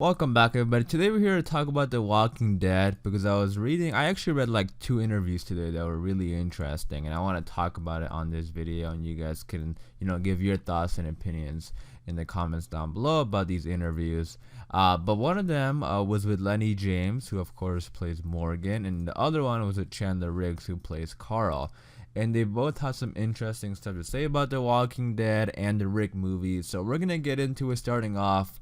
Welcome back, everybody. Today we're here to talk about The Walking Dead because I actually read like two interviews today that were really interesting, and I want to talk about it on this video, and you guys can, give your thoughts and opinions in the comments down below about these interviews. But one of them was with Lennie James, who of course plays Morgan, and the other one was with Chandler Riggs, who plays Carl. And they both have some interesting stuff to say about The Walking Dead and the Rick movies. So we're gonna get into it, starting off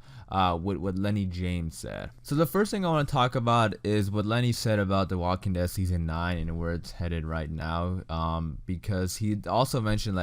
with what Lennie James said. So the first thing I want to talk about is what Lennie said about The Walking Dead season 9 and where it's headed right now. Because he also mentioned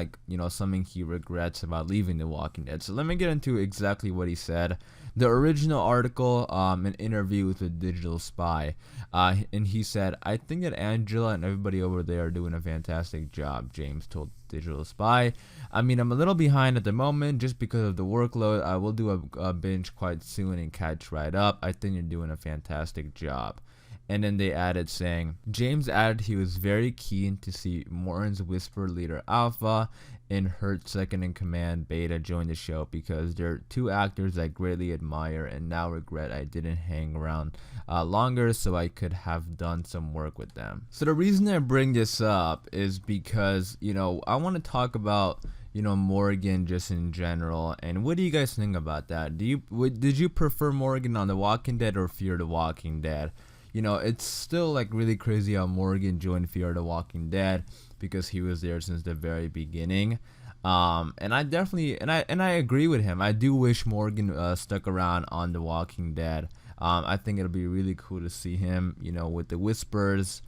something he regrets about leaving The Walking Dead. So let me get into exactly what he said. The original article, an interview with a digital spy, and he said, "I think that Angela and everybody over there are doing a fantastic job," James told Digital Spy. "I mean, I'm a little behind at the moment just because of the workload. I will do a binge quite soon and catch right up. I think you're doing a fantastic job." And then they added saying, James added he was very keen to see Morton's Whisper leader Alpha and Hurt's second in command Beta join the show because they're two actors I greatly admire and now regret I didn't hang around longer so I could have done some work with them. So the reason I bring this up is because, I want to talk about Morgan just in general, and what do you guys think about that? Did you prefer Morgan on The Walking Dead or Fear the Walking Dead? It's still like really crazy how Morgan joined Fear the Walking Dead because he was there since the very beginning. And I definitely and I agree with him. I do wish Morgan stuck around on The Walking Dead. I think it'll be really cool to see him, with the Whispers,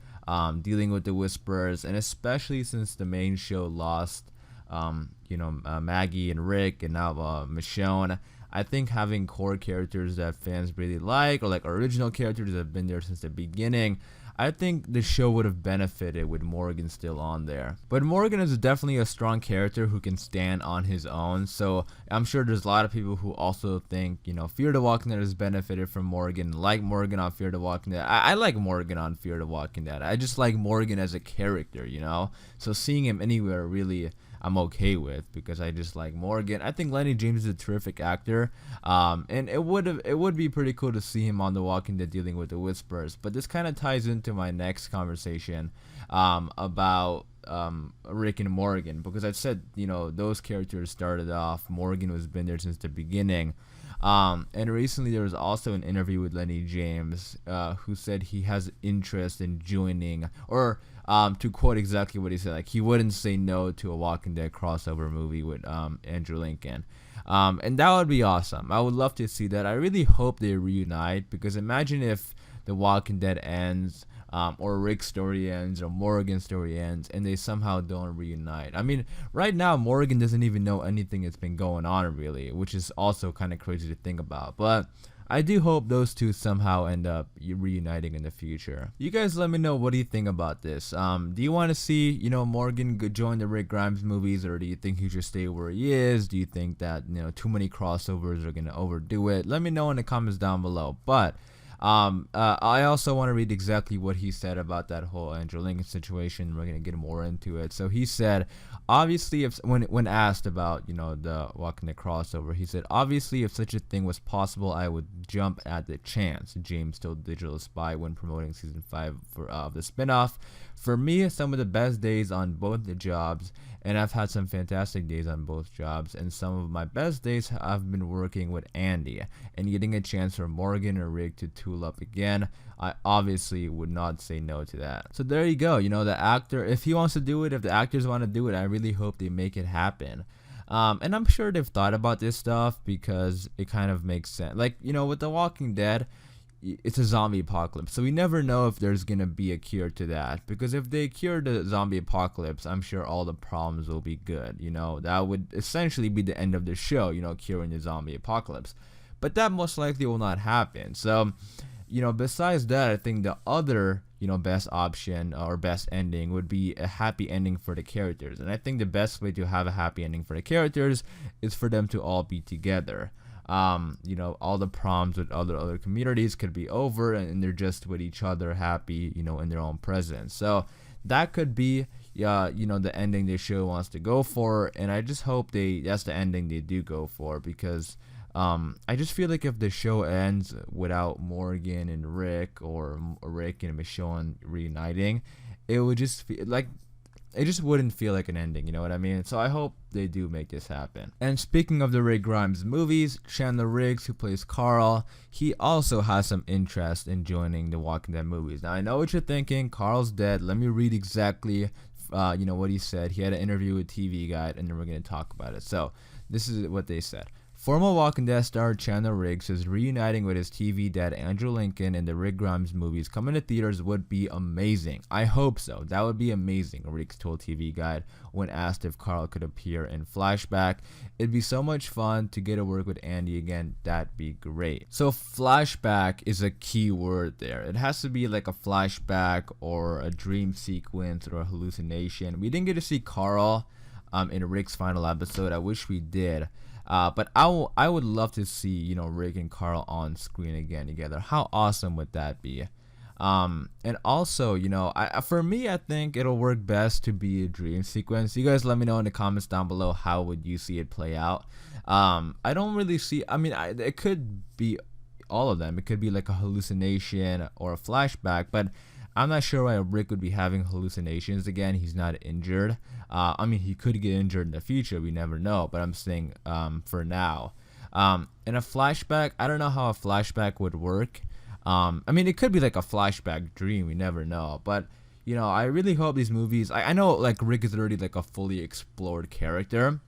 dealing with the Whispers, and especially since the main show lost, Maggie and Rick, and now Michonne. I think having core characters that fans really like, or like original characters that have been there since the beginning, I think the show would have benefited with Morgan still on there. But Morgan is definitely a strong character who can stand on his own, so I'm sure there's a lot of people who also think, Fear the Walking Dead has benefited from Morgan, like Morgan on Fear the Walking Dead. I like Morgan on Fear the Walking Dead. I just like Morgan as a character, So seeing him anywhere really I'm okay with because I just like Morgan. I think Lennie James is a terrific actor, and it would be pretty cool to see him on The Walking Dead dealing with the Whispers. But this kind of ties into my next conversation about Rick and Morgan, because I said those characters started off. Morgan has been there since the beginning. And recently there was also an interview with Lennie James who said he has interest in joining, or to quote exactly what he said, like he wouldn't say no to a Walking Dead crossover movie with Andrew Lincoln. And that would be awesome. I would love to see that. I really hope they reunite, because imagine if The Walking Dead ends, or Rick's story ends, or Morgan's story ends, and they somehow don't reunite. I mean, right now Morgan doesn't even know anything that's been going on really, which is also kind of crazy to think about. But I do hope those two somehow end up reuniting in the future. You guys let me know, what do you think about this? Do you want to see, Morgan join the Rick Grimes movies, or do you think he should stay where he is? Do you think that, too many crossovers are going to overdo it? Let me know in the comments down below. But I also want to read exactly what he said about that whole Andrew Lincoln situation. We're gonna get more into it. So he said, obviously, if when asked about the Walking Dead crossover, he said, obviously, if such a thing was possible, I would jump at the chance. James told Digital Spy when promoting season 5 for the spinoff. For me, some of the best days on both the jobs, and I've had some fantastic days on both jobs, and some of my best days I've been working with Andy and getting a chance for Morgan or Rick to tool up again. I obviously would not say no to that. So there you go. The actor, if he wants to do it, if the actors want to do it, I really hope they make it happen. And I'm sure they've thought about this stuff because it kind of makes sense. Like, with The Walking Dead, it's a zombie apocalypse, so we never know if there's gonna be a cure to that, because if they cure the zombie apocalypse, I'm sure all the problems will be good. That would essentially be the end of the show, curing the zombie apocalypse. But that most likely will not happen. So besides that, I think the other best option or best ending would be a happy ending for the characters. And I think the best way to have a happy ending for the characters is for them to all be together. All the problems with other communities could be over, and they're just with each other, happy, in their own presence. So that could be, the ending the show wants to go for, and I just hope that's the ending they do go for, because I just feel like if the show ends without Morgan and Rick, or Rick and Michonne reuniting, it would just feel like it just wouldn't feel like an ending, you know what I mean? So I hope they do make this happen. And speaking of the Rick Grimes movies, Chandler Riggs, who plays Carl, he also has some interest in joining the Walking Dead movies. Now I know what you're thinking, Carl's dead. Let me read exactly what he said. He had an interview with TV Guide, and then we're going to talk about it. So this is what they said. Former Walking Dead star Chandler Riggs is reuniting with his TV dad Andrew Lincoln in the Rick Grimes movies. Coming to theaters would be amazing. I hope so. That would be amazing, Riggs told TV Guide when asked if Carl could appear in Flashback. It'd be so much fun to get to work with Andy again. That'd be great. So Flashback is a key word there. It has to be like a flashback or a dream sequence or a hallucination. We didn't get to see Carl in Rick's final episode. I wish we did. But I would love to see, Rick and Carl on screen again together. How awesome would that be? And also, for me, I think it'll work best to be a dream sequence. You guys let me know in the comments down below, how would you see it play out? I don't really see, it could be all of them. It could be like a hallucination or a flashback, but I'm not sure why Rick would be having hallucinations again. He's not injured. He could get injured in the future. We never know. But I'm saying for now. In a flashback, I don't know how a flashback would work. It could be like a flashback dream. We never know. But, I really hope these movies... I know like Rick is already like a fully explored character.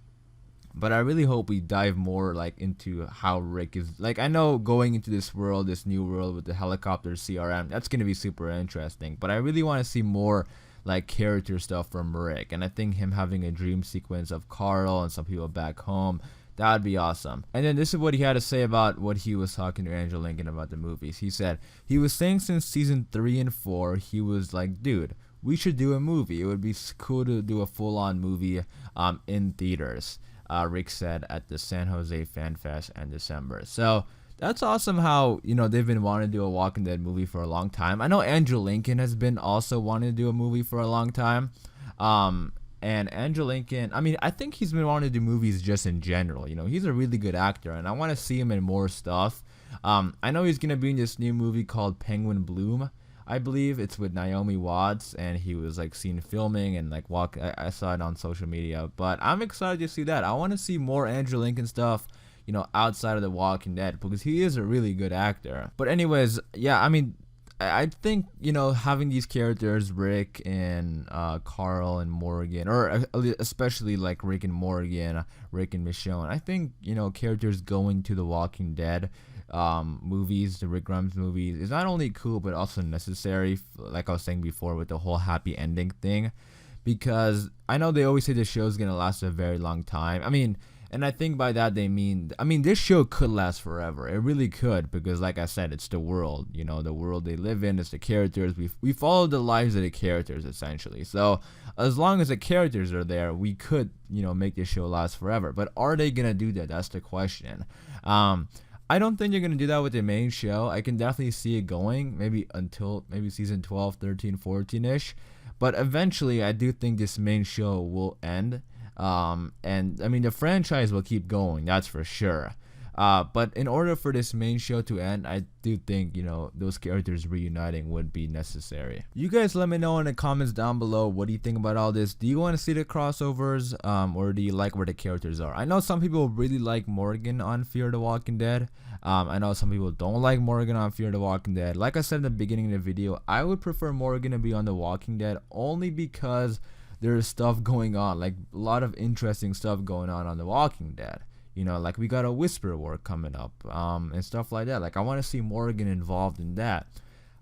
But I really hope we dive more like into how Rick is, like, I know going into this world, this new world with the helicopter CRM, that's going to be super interesting, but I really want to see more like character stuff from Rick. And I think him having a dream sequence of Carl and some people back home, that would be awesome. And then this is what he had to say about what he was talking to Andrew Lincoln about the movies. He said he was saying since season 3 and 4, he was like, dude, we should do a movie. It would be cool to do a full-on movie in theaters. Rick said at the San Jose Fan Fest in December. So that's awesome how, they've been wanting to do a Walking Dead movie for a long time. I know Andrew Lincoln has been also wanting to do a movie for a long time. And Andrew Lincoln, I think he's been wanting to do movies just in general. He's a really good actor, and I want to see him in more stuff. I know he's going to be in this new movie called Penguin Bloom. I believe it's with Naomi Watts, and he was like seen filming and like I saw it on social media, but I'm excited to see that. I want to see more Andrew Lincoln stuff, outside of The Walking Dead, because he is a really good actor. But anyways, yeah, I think, having these characters, Rick and Carl and Morgan, or especially like Rick and Morgan, Rick and Michonne, I think, characters going to The Walking Dead movies, the Rick Grimes movies, is not only cool but also necessary, like I was saying before with the whole happy ending thing, because I know they always say the show's gonna last a very long time. And I think by that they mean, this show could last forever. It really could, because like I said, it's the world, the world they live in, it's the characters. We follow the lives of the characters essentially. So as long as the characters are there, we could, make this show last forever. But are they gonna do that? That's the question. I don't think you're going to do that with the main show. I can definitely see it going maybe until maybe season 12, 13, 14-ish. But eventually, I do think this main show will end. And the franchise will keep going, that's for sure. But in order for this main show to end, I do think, those characters reuniting would be necessary. You guys let me know in the comments down below, what do you think about all this? Do you want to see the crossovers, or do you like where the characters are? I know some people really like Morgan on Fear the Walking Dead. I know some people don't like Morgan on Fear the Walking Dead. Like I said in the beginning of the video, I would prefer Morgan to be on The Walking Dead, only because there's stuff going on, like a lot of interesting stuff going on The Walking Dead. Like we got a Whisper War coming up, and stuff like that. Like I want to see Morgan involved in that.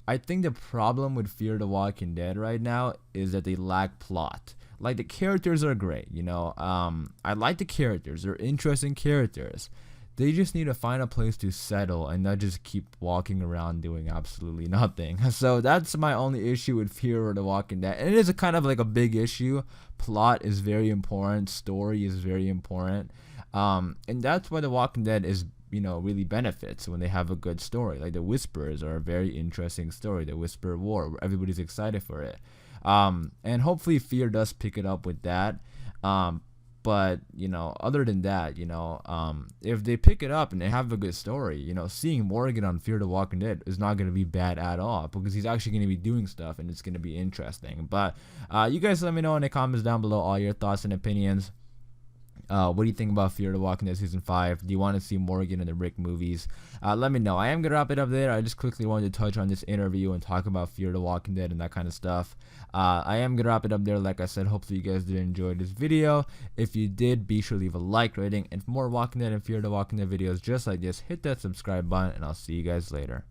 I think the problem with Fear the Walking Dead right now is that they lack plot. Like the characters are great, I like the characters. They're interesting characters. They just need to find a place to settle and not just keep walking around doing absolutely nothing. So that's my only issue with Fear the Walking Dead. And it is a kind of like a big issue. Plot is very important. Story is very important. And that's why The Walking Dead is, really benefits when they have a good story. Like the Whispers are a very interesting story. The Whisper War, everybody's excited for it. And hopefully Fear does pick it up with that. But other than that, if they pick it up and they have a good story, seeing Morgan on Fear the Walking Dead is not going to be bad at all, because he's actually going to be doing stuff and it's going to be interesting. But you guys let me know in the comments down below all your thoughts and opinions. What do you think about Fear the Walking Dead Season 5? Do you want to see Morgan in the Rick movies? Let me know. I am going to wrap it up there. I just quickly wanted to touch on this interview and talk about Fear the Walking Dead and that kind of stuff. I am going to wrap it up there. Like I said, hopefully you guys did enjoy this video. If you did, be sure to leave a like rating. And for more Walking Dead and Fear the Walking Dead videos just like this, hit that subscribe button, and I'll see you guys later.